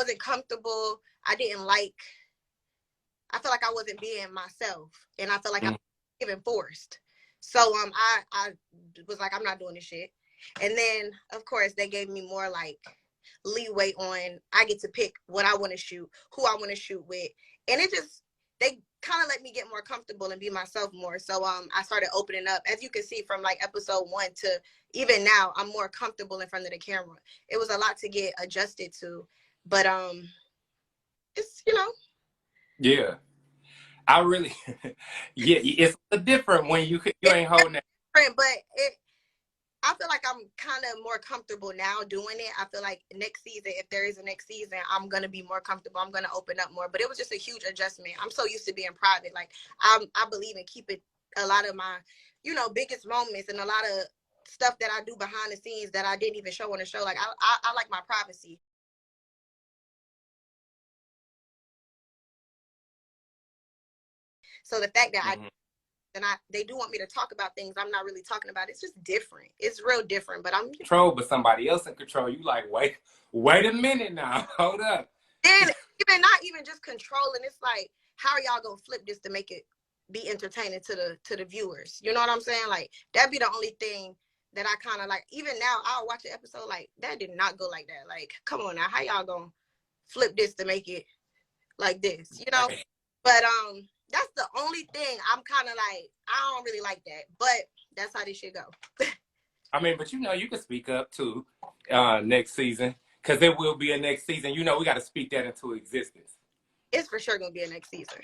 wasn't comfortable. I felt like I wasn't being myself, and I felt like I was getting forced. So I was like, I'm not doing this shit. And then of course they gave me more like leeway on, I get to pick what I want to shoot, who I want to shoot with, and they kind of let me get more comfortable and be myself more. So I started opening up, as you can see from like episode 1 to even now. I'm more comfortable in front of the camera. It was a lot to get adjusted to, but it's Yeah, I really yeah, it's different when you ain't holding that. different, but I feel like I'm kind of more comfortable now doing it. I feel like next season, if there is a next season, I'm going to be more comfortable. I'm going to open up more. But it was just a huge adjustment. I'm so used to being private. Like, I believe in keeping a lot of my, biggest moments and a lot of stuff that I do behind the scenes that I didn't even show on the show. Like, I like my privacy. So the fact that they do want me to talk about things I'm not really talking about. It's just different. It's real different. But I'm control, but somebody else in control. You like, wait a minute now. Hold up. Then even not even just controlling. It's like, how are y'all gonna flip this to make it be entertaining to the viewers? You know what I'm saying? Like, that'd be the only thing that I kind of like. Even now, I'll watch an episode like that did not go like that. Like, come on now, how y'all gonna flip this to make it like this? Right. But that's the only thing I'm kind of like, I don't really like that. But that's how this shit go. I mean, but you can speak up too next season, because there will be a next season. We got to speak that into existence. It's for sure gonna be a next season.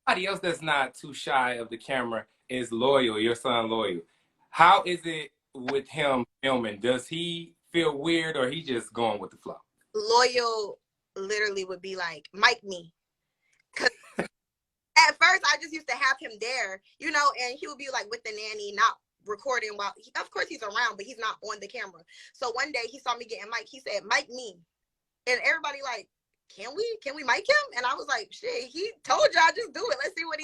Somebody else that's not too shy of the camera is Loyal, your son Loyal. How is it with him filming? Does he feel weird, or he just going with the flow? Loyal literally would be like, mic me. Cause at first I just used to have him there, and he would be like with the nanny, not recording while, of course he's around, but he's not on the camera. So one day he saw me getting mic. He said, mic me. And everybody like, can we mic him? And I was like, shit, he told y'all, just do it. Let's see what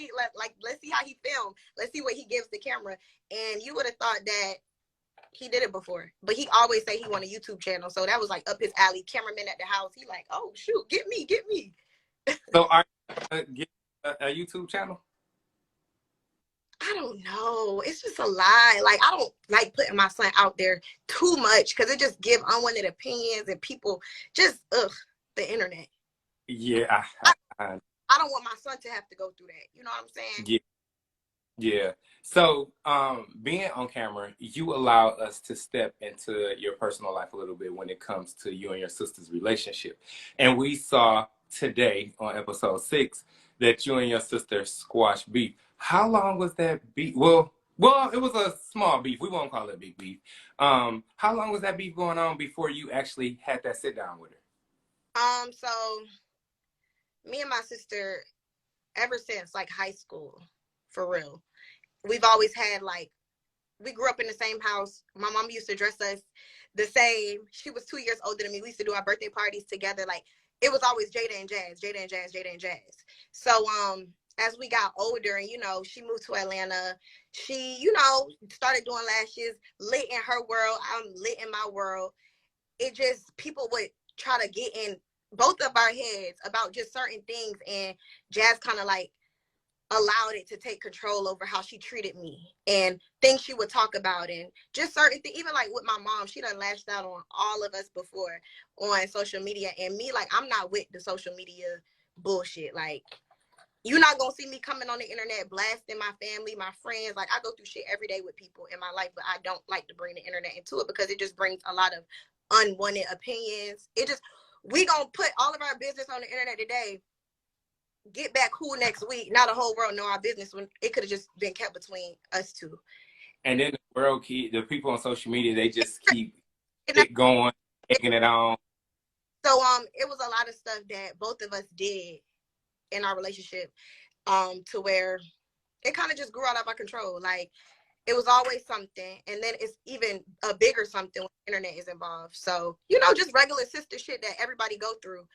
let's see how he filmed. Let's see what he gives the camera. And you would have thought that he did it before, but he always say he want a YouTube channel. So that was like up his alley. Cameraman at the house. He like, oh shoot, get me. So are you get a YouTube channel? I don't know. It's just a lie. Like, I don't like putting my son out there too much because it just give unwanted opinions and people just, the internet. Yeah. I don't want my son to have to go through that. You know what I'm saying? Yeah. So being on camera, you allow us to step into your personal life a little bit when it comes to you and your sister's relationship. And we saw today on episode 6 that you and your sister squashed beef. How long was that beef? Well, it was a small beef. We won't call it big beef. How long was that beef going on before you actually had that sit down with her? So me and my sister, ever since like high school, for real, we've always had like, we grew up in the same house. My mom used to dress us the same. She was 2 years older than me. We used to do our birthday parties together. Like, it was always Jayda and Jazz. So as we got older and she moved to Atlanta, she started doing lashes, lit in her world, I'm lit in my world. It just, people would try to get in both of our heads about just certain things, and Jazz kind of like allowed it to take control over how she treated me and things she would talk about, and just certain things. Even like with my mom, she done lashed out on all of us before on social media, and me, like, I'm not with the social media bullshit. Like, you're not gonna see me coming on the internet blasting my family, my friends. Like, I go through shit every day with people in my life, but I don't like to bring the internet into it because it just brings a lot of unwanted opinions. We gonna put all of our business on the internet today, get back who next week. Now the whole world know our business, when it could have just been kept between us two. And then the people on social media, they just keep it going, taking it on. So it was a lot of stuff that both of us did in our relationship, to where it kind of just grew out of our control. Like, it was always something, and then it's even a bigger something when the internet is involved. So, just regular sister shit that everybody go through,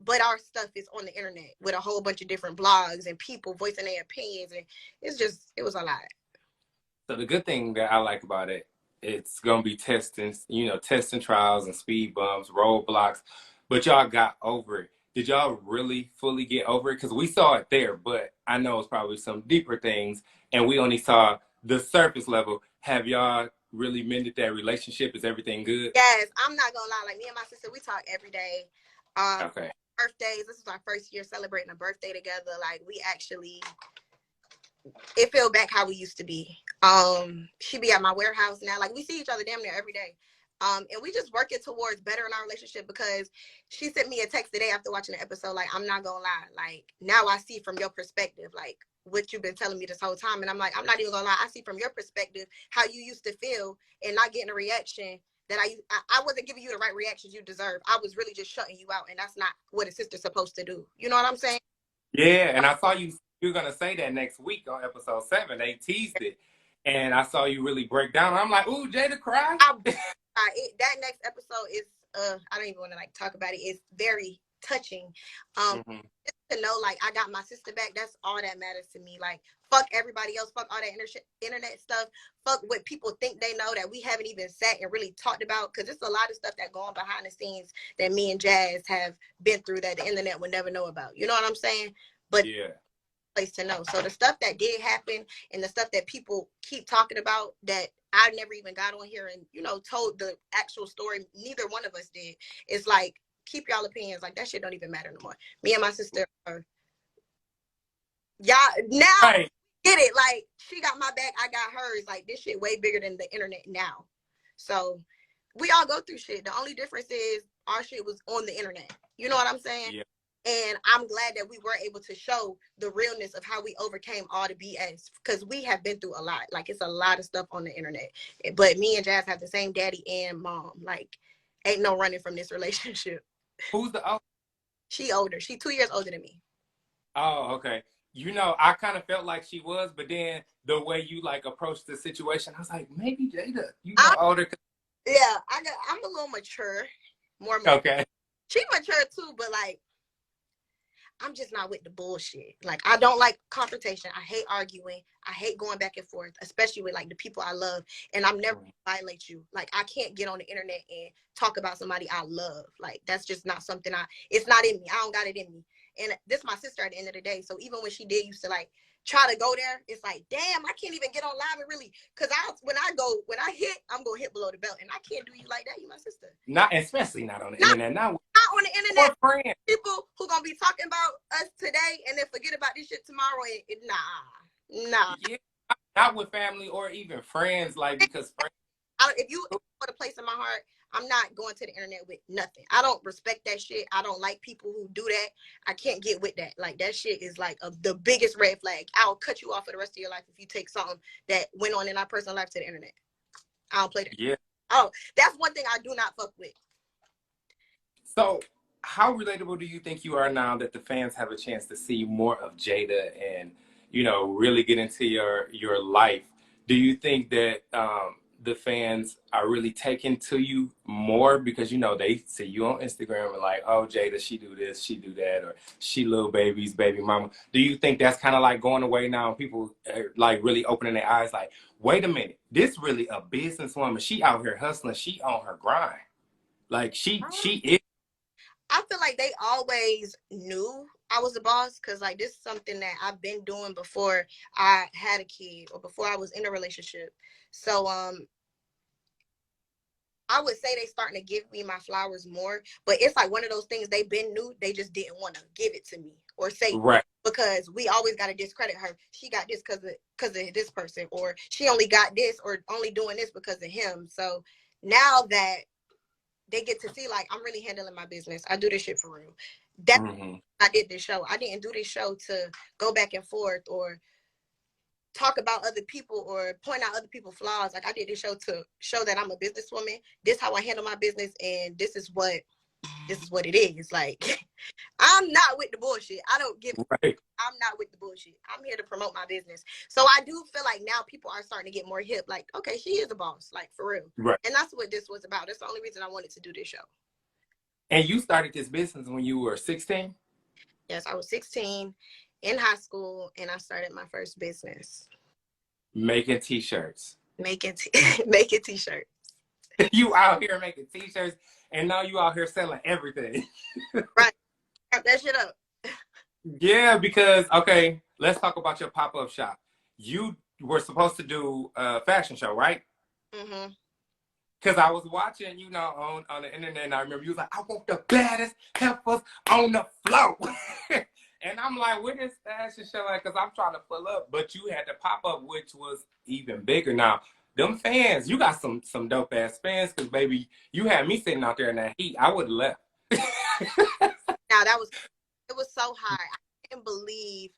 but our stuff is on the internet with a whole bunch of different blogs and people voicing their opinions, and it was a lot. So the good thing that I like about it it's gonna be testing, testing trials and speed bumps, roadblocks, but y'all got over it. Did y'all really fully get over it? Because we saw it there, but I know it's probably some deeper things, and we only saw the surface level. Have y'all really mended that relationship? Is everything good? Yes, I'm not gonna lie. Like me and my sister, we talk every day. Okay. Birthdays. This is our first year celebrating a birthday together. Like we actually, it feel back how we used to be. She be at my warehouse now. Like we see each other damn near every day. And we just working towards better in our relationship because she sent me a text today after watching the episode. Like, I'm not gonna lie. Like now I see from your perspective, like what you've been telling me this whole time. And I'm like, I'm not even gonna lie. I see from your perspective how you used to feel and not getting a reaction that I wasn't giving you the right reactions you deserve. I was really just shutting you out, and that's not what a sister's supposed to do. You know what I'm saying? Yeah, and I saw you were gonna say that next week on episode 7. They teased it, and I saw you really break down. I'm like, ooh, Jayda cry. That next episode is I don't even want to like talk about it. It's very touching. Mm-hmm. Just to know like I got my sister back, that's all that matters to me. Like fuck everybody else, fuck all that internet stuff, fuck what people think they know that we haven't even sat and really talked about, because there's a lot of stuff that go on behind the scenes that me and Jazz have been through that the internet would never know about. You know what I'm saying? But Yeah. Place to know. So the stuff that did happen and the stuff that people keep talking about that I never even got on here and told the actual story, neither one of us did. It's like, keep y'all opinions. Like that shit don't even matter no more. Me and my sister are y'all now Right. get it. Like she got my back, I got hers. Like this shit way bigger than the internet now. So we all go through shit. The only difference is our shit was on the internet. You know what I'm saying? Yeah. And I'm glad that we were able to show the realness of how we overcame all the BS, because we have been through a lot. Like it's a lot of stuff on the internet. But me and Jazz have the same daddy and mom. Like ain't no running from this relationship. Who's the oh? She older. She 2 years older than me. Oh, okay. I kind of felt like she was, but then the way you like approached the situation, I was like, maybe Jayda, older. Yeah, I'm a little mature, more mature. Okay. She mature too, but like I'm just not with the bullshit. Like I don't like confrontation. I hate arguing. I hate going back and forth, especially with like the people I love. And I'm never gonna violate you. Like I can't get on the internet and talk about somebody I love. Like that's just not something it's not in me. I don't got it in me. And this is my sister at the end of the day. So even when she did used to like try to go there, it's like, damn, I can't even get on live and really, because when I hit, I'm gonna hit below the belt, and I can't do you like that. You my sister. Not especially not on the internet. Not on the internet. Or friends. People who gonna be talking about us today and then forget about this shit tomorrow. Nah. Yeah, not with family or even friends. Like because friends. If you put a place in my heart, I'm not going to the internet with nothing. I don't respect that shit. I don't like people who do that. I can't get with that. Like that shit is like the biggest red flag. I'll cut you off for the rest of your life if you take something that went on in our personal life to the internet. I don't play that. Yeah. Oh, that's one thing I do not fuck with. So, how relatable do you think you are now that the fans have a chance to see more of Jayda and, really get into your life? Do you think that the fans are really taking to you more because, they see you on Instagram and like, oh, Jayda, she do this, she do that, or she little baby's baby mama. Do you think that's kind of like going away now and people are like really opening their eyes like, wait a minute, this really a businesswoman. She out here hustling. She on her grind. Like she is. I feel like they always knew I was a boss, because like this is something that I've been doing before I had a kid or before I was in a relationship. So I would say they starting to give me my flowers more, but it's like one of those things they've been new. They just didn't want to give it to me or say Right. Because we always got to discredit her. She got this because of this person, or she only got this or only doing this because of him. So now that they get to see like I'm really handling my business, I do this shit for real. That's I did this show. I didn't do this show to go back and forth or talk about other people or point out other people's flaws. Like I did this show to show that I'm a businesswoman. This is how I handle my business, and this is what it is. Like I'm not with the bullshit. I don't give. Right. I'm not with the bullshit. I'm here to promote my business. So I do feel like now people are starting to get more hip. Like, okay, she is a boss, like for real. Right. And that's what this was about. That's the only reason I wanted to do this show. And you started this business when you were 16? Yes, I was 16 in high school, and I started my first business. Making t-shirts. Making making t-shirts. You out here making t-shirts, and now you out here selling everything. Right. Wrap that shit up. Yeah, because okay, let's talk about your pop-up shop. You were supposed to do a fashion show, right? Mm-hmm. Because I was watching, on the internet, and I remember you was like, I want the baddest heifers on the floor. And I'm like, where this fashion show at? Because I'm trying to pull up, but you had the pop-up, which was even bigger. Now, them fans, you got some dope-ass fans, because, baby, you had me sitting out there in that heat. I would have left. Now, it was so high. I can't believe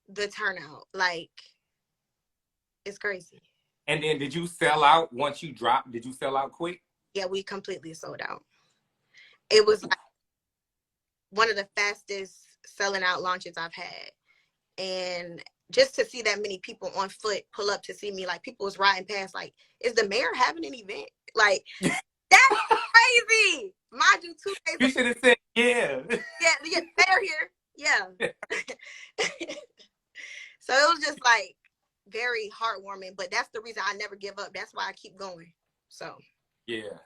the turnout. Like, it's crazy. And then did you sell out once you dropped? Did you sell out quick? Yeah, we completely sold out. It was like one of the fastest selling out launches I've had. And just to see that many people on foot pull up to see me, like people was riding past, like, is the mayor having an event? Like, that's crazy. Mind you, 2 days You should have said, yeah. Yeah, they're here. Yeah. So it was just like very heartwarming, but that's the reason I never give up. That's why I keep going. So Yeah.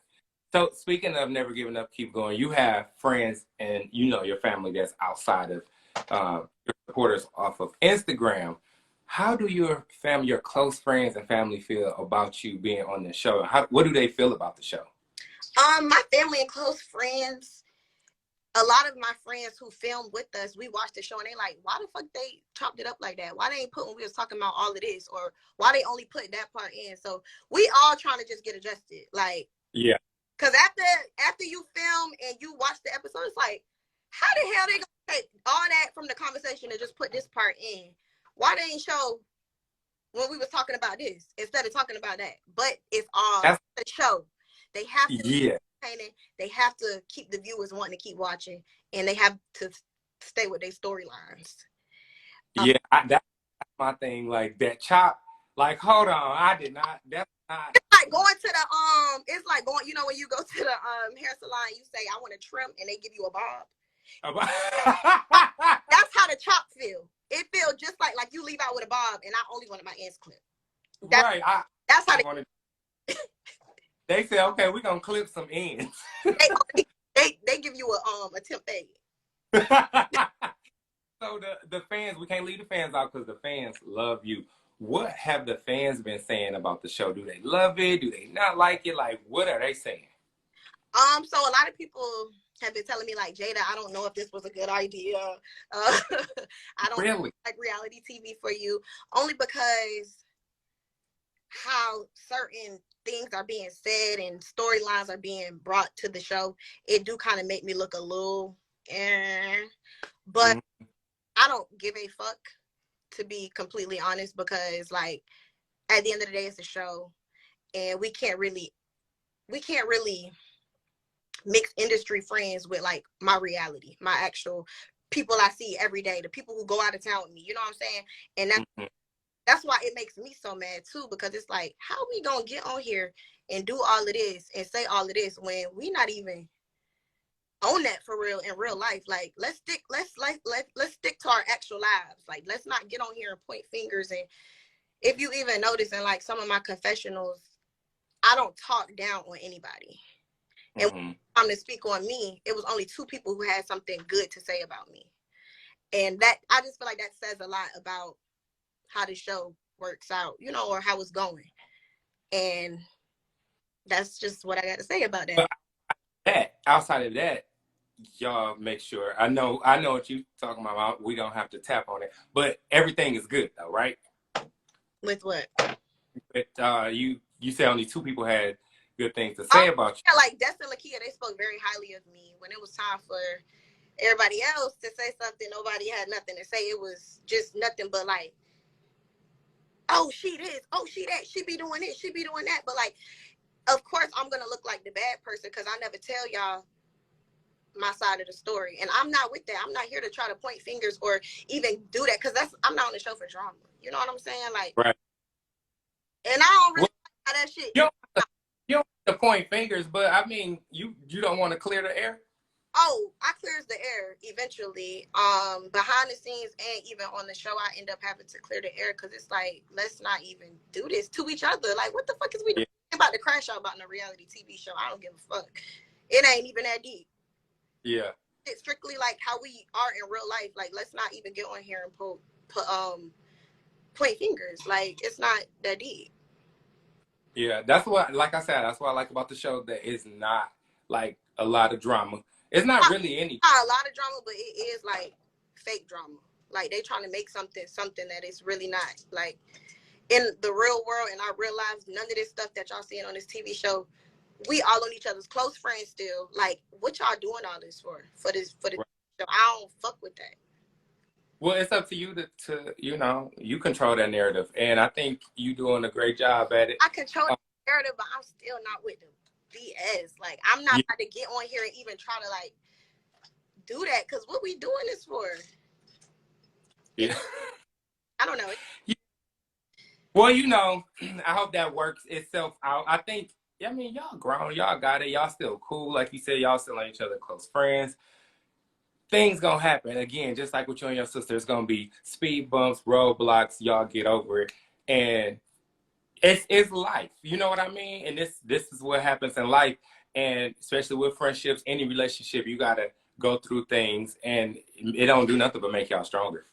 So speaking of never giving up, keep going. You have friends and your family that's outside of your supporters off of Instagram. How do your family, your close friends and family feel about you being on the show? What do they feel about the show? my family and close friends, a lot of my friends who filmed with us, we watched the show and they like, why the fuck they chopped it up like that? Why they ain't put when we was talking about all of this, or why they only put that part in? So we all trying to just get adjusted. Like, yeah. Cause after you film and you watch the episode, it's like, how the hell they gonna take all that from the conversation and just put this part in? Why they ain't show when we was talking about this instead of talking about that? But it's all the show. They have to be entertaining. They have to keep the viewers wanting to keep watching, and they have to stay with their storylines. Yeah, that's my thing. Like that chop. Like, hold on, I did not. That's not. It's like going to the It's like going. You know when you go to the hair salon, you say I want a trim, and they give you a bob. That's how the chop feel. It feels just like you leave out with a bob, and I only wanted my ends clipped. Right. That's how they. They say, okay, we're gonna clip some ends. they give you a temp fade. So the fans, we can't leave the fans out because the fans love you. What have the fans been saying about the show? Do they love it? Do they not like it? Like, what are they saying? So a lot of people have been telling me, like, Jayda, I don't know if this was a good idea. I don't really like reality TV for you, only because how certain things are being said and storylines are being brought to the show. It do kind of make me look a little, but I don't give a fuck, to be completely honest, because like at the end of the day, it's a show, and we can't really mix industry friends with like my reality, my actual people I see every day, the people who go out of town with me. You know what I'm saying? And that's why it makes me so mad too, because it's like, how are we gonna get on here and do all of this and say all of this when we not even on that for real in real life? Like, let's stick to our actual lives. Like, let's not get on here and point fingers. And if you even notice in like some of my confessionals, I don't talk down on anybody. And when I'm to speak on me, it was only 2 people who had something good to say about me. And that, I just feel like that says a lot about how the show works out, or how it's going. And that's just what I got to say about that. But outside of that, y'all make sure. I know what you're talking about. We don't have to tap on it, but everything is good though, right? With what? You said only 2 people had good things to say about you. Yeah, like Des and Lakia, they spoke very highly of me. When it was time for everybody else to say something, nobody had nothing to say. It was just nothing but like, oh, she this, oh, she that, she be doing this, she be doing that. But like, of course, I'm gonna look like the bad person because I never tell y'all my side of the story, and I'm not with that. I'm not here to try to point fingers or even do that, because I'm not on the show for drama. You know what I'm saying? Like, right. And I don't really like that shit. You don't have to point fingers, but I mean, you don't want to clear the air. Oh, I clears the air eventually. Behind the scenes and even on the show, I end up having to clear the air because it's like, let's not even do this to each other. Like, what the fuck is we doing? I'm about to crash out about no reality TV show. I don't give a fuck. It ain't even that deep. Yeah. It's strictly like how we are in real life. Like, let's not even get on here and point fingers. Like, it's not that deep. Yeah, that's what, like I said, that's what I like about the show, that it's not like a lot of drama. It's not really any. Not a lot of drama, but it is like fake drama. Like, they trying to make something that it's really not. Like, in the real world and our real lives, none of this stuff that y'all seeing on this TV show, we all on each other's close friends still. Like, what y'all doing all this for? For the Right. show? I don't fuck with that. Well, it's up to you to you control that narrative, and I think you doing a great job at it. I control the narrative, but I'm still not with the BS. Like, I'm not about to get on here and even try to like do that, because what we doing this for? Yeah. I don't know. Well, I hope that works itself out. I think, I mean, y'all grown, y'all got it, y'all still cool. Like you said, y'all still on each other close friends. Things gonna happen again, just like with you and your sister. It's gonna be speed bumps, roadblocks. Y'all get over it, and it's life. You know what I mean? And this is what happens in life, and especially with friendships, any relationship, you gotta go through things, and it don't do nothing but make y'all stronger.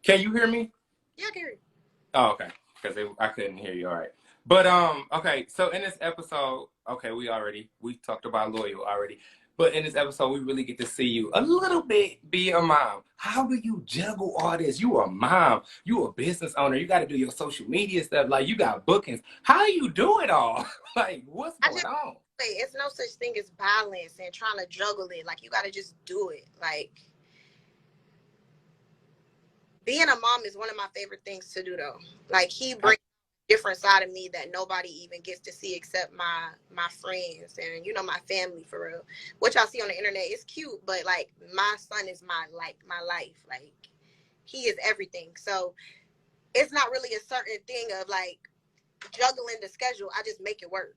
Can you hear me? Yeah, I can hear you. Oh, okay. Because I couldn't hear you. All right. But okay. So in this episode, okay, we talked about loyal already. But in this episode, we really get to see you a little bit be a mom. How do you juggle all this? You a mom. You a business owner. You got to do your social media stuff. Like, you got bookings. How do you do it all? Like, what's going on? It's no such thing as balance and trying to juggle it. Like, you got to just do it. Like, being a mom is one of my favorite things to do, though. Like, he brings a different side of me that nobody even gets to see except my friends and, my family, for real. What y'all see on the internet is cute, but, like, my son is my life. Like, he is everything. So it's not really a certain thing of, like, juggling the schedule. I just make it work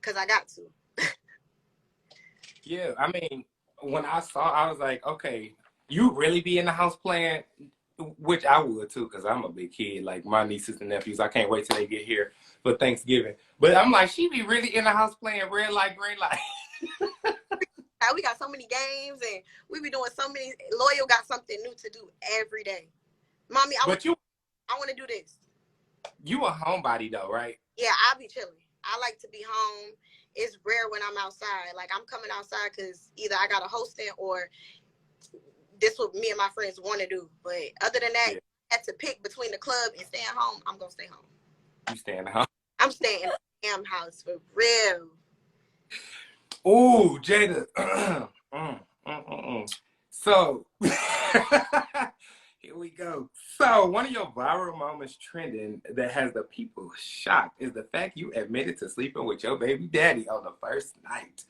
because I got to. Yeah, I mean, when I saw, I was like, okay, you really be in the house playing, which I would too, because I'm a big kid. Like, my nieces and nephews, I can't wait till they get here for Thanksgiving. But I'm like, she be really in the house playing red light, green light. We got so many games, and we be doing so many. Loyal got something new to do every day. Mommy, I want to do this. You a homebody though, right? Yeah, I be chilling. I like to be home. It's rare when I'm outside. Like, I'm coming outside because either I got a hosting or this what me and my friends want to do. But other than that, I had to pick between the club and staying home. I'm gonna stay home. You staying at home? I'm staying in the damn house for real. Ooh, Jayda. So here we go. So one of your viral moments trending that has the people shocked is the fact you admitted to sleeping with your baby daddy on the first night.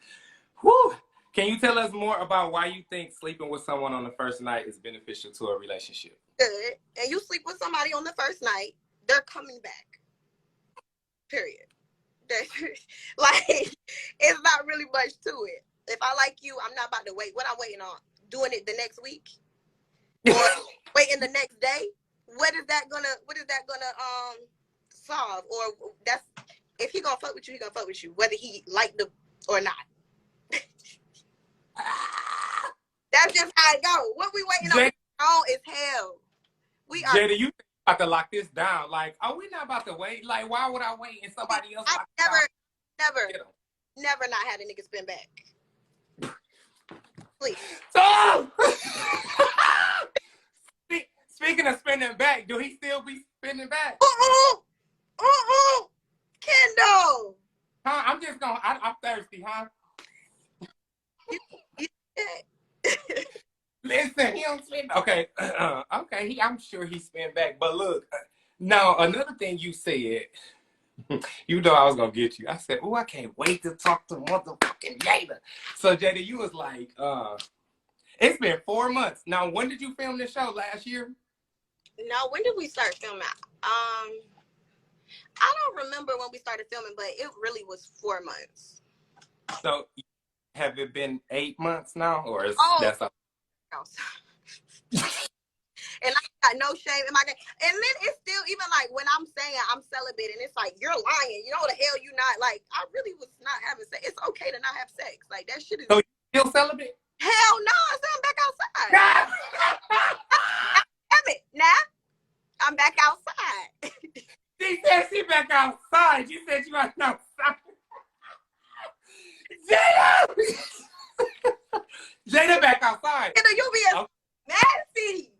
Whew. Can you tell us more about why you think sleeping with someone on the first night is beneficial to a relationship? Good. And you sleep with somebody on the first night, they're coming back. Period. Like, it's not really much to it. If I like you, I'm not about to wait. What I'm waiting on? Doing it the next week? Or waiting the next day? What is that gonna solve? Or that's, if he gonna fuck with you, he gonna fuck with you, whether he liked the or not. That's just how it go. What we waiting on is hell. We are. Jayda, you about to lock this down? Like, are we not about to wait? Like, why would I wait and somebody else? I never not had a nigga spin back. Please. So, speaking of spinning back, do he still be spinning back? Kendall. Huh? I'm just going. I'm thirsty, huh? Listen, he don't spin. Okay, okay. I'm sure he spin back. But look, now another thing you said. You know I was gonna get you. I said, "Oh, I can't wait to talk to motherfucking Jayda." So Jayda, you was like, "It's been 4 months now. When did you film this show? Last year?" No, when did we start filming? I don't remember when we started filming, but it really was 4 months. So have it been 8 months now, or is Oh, that's a and I got no shame in my game. And then it's still, even like when I'm saying I'm celibate, and it's like, you're lying. You know the hell you not. Like, I really was not having sex. It's okay to not have sex. Like, that shit is. So you still celibate? Hell no, I'm back outside. Damn it. Now, I'm back outside. She said she back outside. She said she was outside. Jayda! Jayda back outside. You be a messy.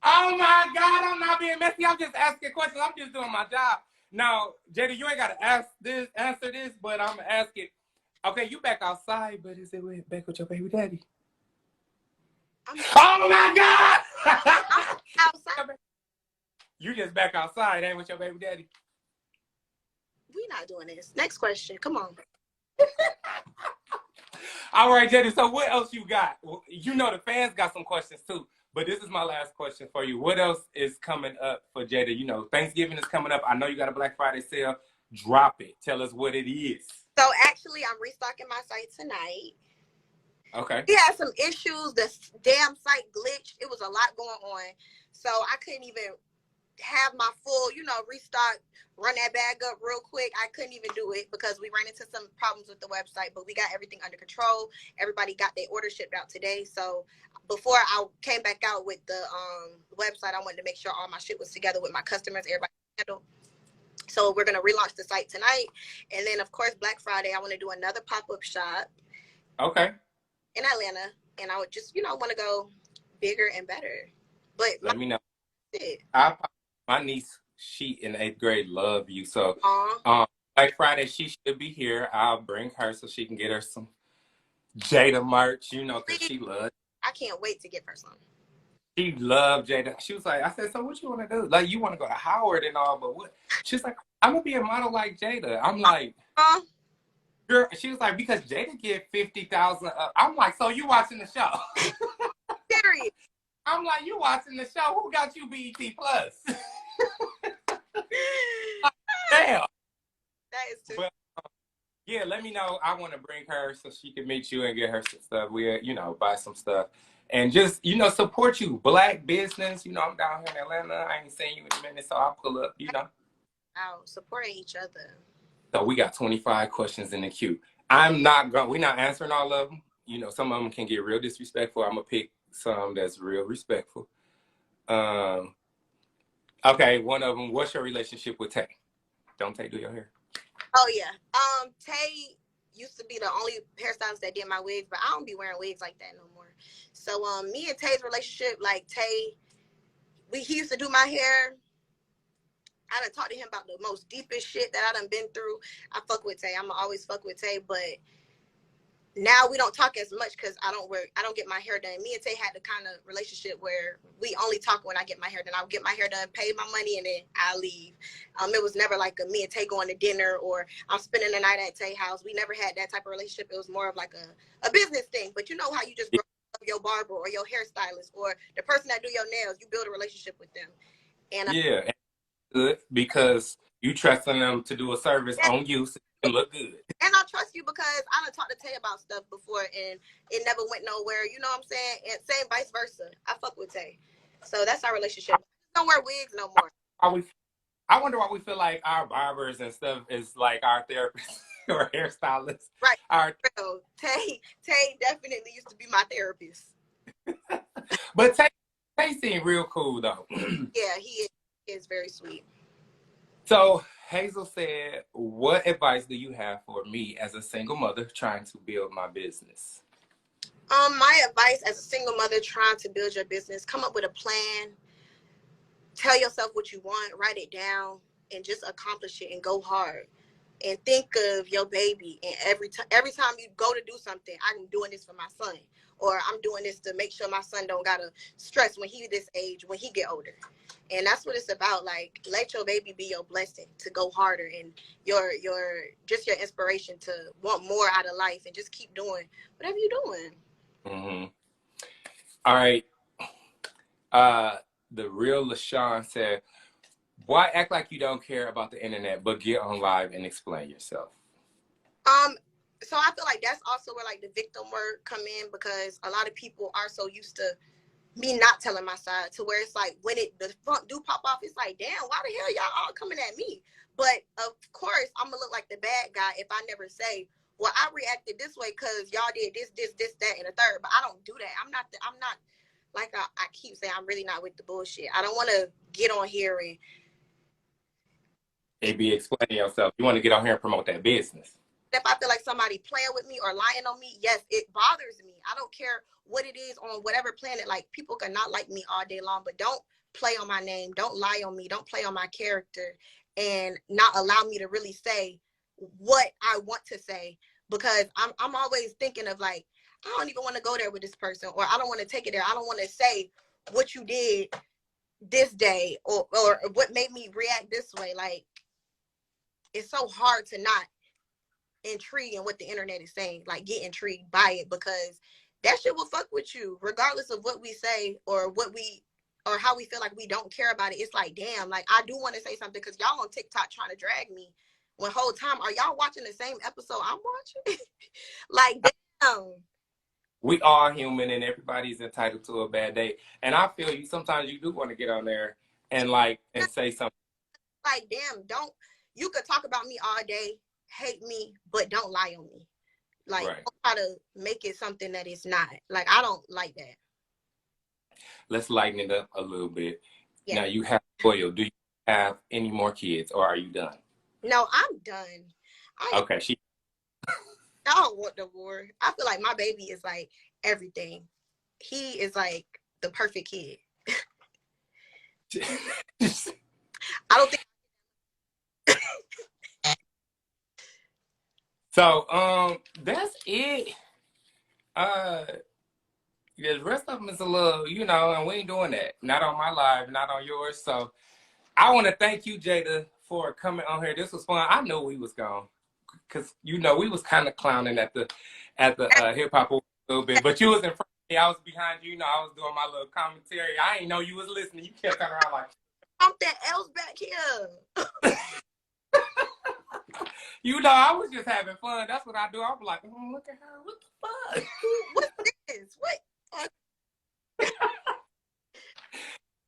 Oh my God, I'm not being messy. I'm just asking questions. I'm just doing my job. Now, Jayda, you ain't got to answer this, but I'm going to ask it. Okay, you back outside, but is it back with your baby daddy? Oh my God! I'm outside. You just back outside, ain't with your baby daddy? We not doing this. Next question. Come on. All right, Jayda, so what else you got? You know the fans got some questions too, but this is my last question for you. What else is coming up for Jayda? You know, Thanksgiving is coming up. I know you got a Black Friday sale. Drop it. Tell us what it is. So actually, I'm restocking my site tonight. Okay. We had some issues. The damn site glitched. It was a lot going on. So I couldn't even have my full, restock, run that bag up real quick. I couldn't even do it because we ran into some problems with the website, but we got everything under control. Everybody got their order shipped out today. So before I came back out with the website, I wanted to make sure all my shit was together with my customers, everybody handled. So we're going to relaunch the site tonight. And then, of course, Black Friday, I want to do another pop-up shop. Okay. In Atlanta. And I would just, want to go bigger and better. But let me know. It. My niece, she in 8th grade, love you. So Black Friday, she should be here. I'll bring her so she can get her some Jayda merch, because she loves. I can't wait to get her some. She loved Jayda. She was like, I said, so what you want to do? Like, you want to go to Howard and all, but what? She's like, I'm going to be a model like Jayda. I'm like, girl. She was like, because Jayda get 50,000. I'm like, so you watching the show? Period. I'm like, you watching the show? Who got you BET Plus? Damn. That is too. But, yeah, let me know. I want to bring her so she can meet you and get her some stuff. We'll, buy some stuff. And just, support you. Black business. I'm down here in Atlanta. I ain't seen you in a minute, so I'll pull up, Out, supporting each other. So we got 25 questions in the queue. We're not answering all of them. Some of them can get real disrespectful. I'm going to pick some that's real respectful. Okay, one of them, what's your relationship with Tay? Don't Tay do your hair? Oh, yeah. Tay used to be the only hairstylist that did my wigs, but I don't be wearing wigs like that no more. So me and Tay's relationship, like Tay, he used to do my hair. I done talked to him about the most deepest shit that I done been through. I fuck with Tay. I'ma always fuck with Tay, but now we don't talk as much because I don't get my hair done. Me and Tay had the kind of relationship where we only talk when I get my hair done. I'll get my hair done, pay my money, and then I leave. It was never like me and Tay going to dinner or I'm spending the night at Tay's house. We never had that type of relationship. It was more of like a business thing. But you know how you just grow up your barber or your hairstylist or the person that do your nails, you build a relationship with them. And yeah, good because you trusting them to do a service on you so you can look good. And I trust you because I done talked to Tay about stuff before and it never went nowhere. You know what I'm saying? And same vice versa. I fuck with Tay. So that's our relationship. I don't wear wigs no more. I wonder why we feel like our barbers and stuff is like our therapists or hairstylists. Right. Tay definitely used to be my therapist. But Tay seemed real cool though. Yeah, he is very sweet. So Hazel said, what advice do you have for me as a single mother trying to build my business? My advice as a single mother trying to build your business, come up with a plan. Tell yourself what you want, write it down, and just accomplish it and go hard. And think of your baby. And every time you go to do something, I'm doing this for my son. Or I'm doing this to make sure my son don't gotta stress when he this age, when he get older. And that's what it's about. Like, let your baby be your blessing to go harder and your inspiration to want more out of life and just keep doing whatever you're doing. Mm-hmm. All right. The real LaShawn said, why act like you don't care about the internet, but get on live and explain yourself? So I feel like that's also where like the victim word come in, because a lot of people are so used to me not telling my side, to where it's like when it the front do pop off, it's like, damn, why the hell y'all all coming at me? But of course, I'm gonna look like the bad guy if I never say, well, I reacted this way because y'all did this, that, and the third. But I don't do that. I'm not like I keep saying, I'm really not with the bullshit. I don't want to get on here and It be explaining yourself. You want to get on here and promote that business. if I feel like somebody playing with me or lying on me, yes, it bothers me. I don't care what it is on whatever planet. Like, people can not like me all day long, but don't play on my name. Don't lie on me. Don't play on my character, and not allow me to really say what I want to say, because I'm always thinking of like, I don't even want to go there with this person, or I don't want to take it there. I don't want to say what you did this day, or what made me react this way. Like, it's so hard to not intrigued in what the internet is saying, like get intrigued by it, because that shit will fuck with you regardless of what we say or what we or how we feel like we don't care about it. It's like, damn, like I do want to say something because y'all on TikTok trying to drag me when whole time are y'all watching the same episode I'm watching? Like, damn. We are human and everybody's entitled to a bad day. And I feel you sometimes you do want to get on there and like and say something. Like, damn, don't, you could talk about me all day, hate me, but don't lie on me. Like, Right. don't try to make it something that it's not. Like, I don't like that. Let's lighten it up a little bit. Yeah. Now you have oil. Do you have any more kids or are you done? No, I'm done. Okay, I don't want no more. I feel like my baby is like everything. He is like the perfect kid. I don't think. So that's it. The rest of them is a little, and we ain't doing that. Not on my live, not on yours. So I want to thank you, Jayda, for coming on here. This was fun. I knew we was gone because we was kind of clowning at the hip hop a little bit, but you was in front of me. I was behind you. I was doing my little commentary. I didn't know you was listening. You kept turning around like Something else back here. I was just having fun. That's what I do. I'm like, look at her. What the fuck? What's this? What?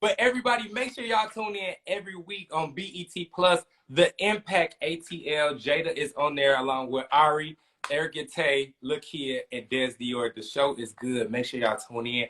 But everybody, make sure y'all tune in every week on BET Plus, The Impact ATL. Jayda is on there along with Ari, Erica Tay, Lakia, and Des Dior. The show is good. Make sure y'all tune in.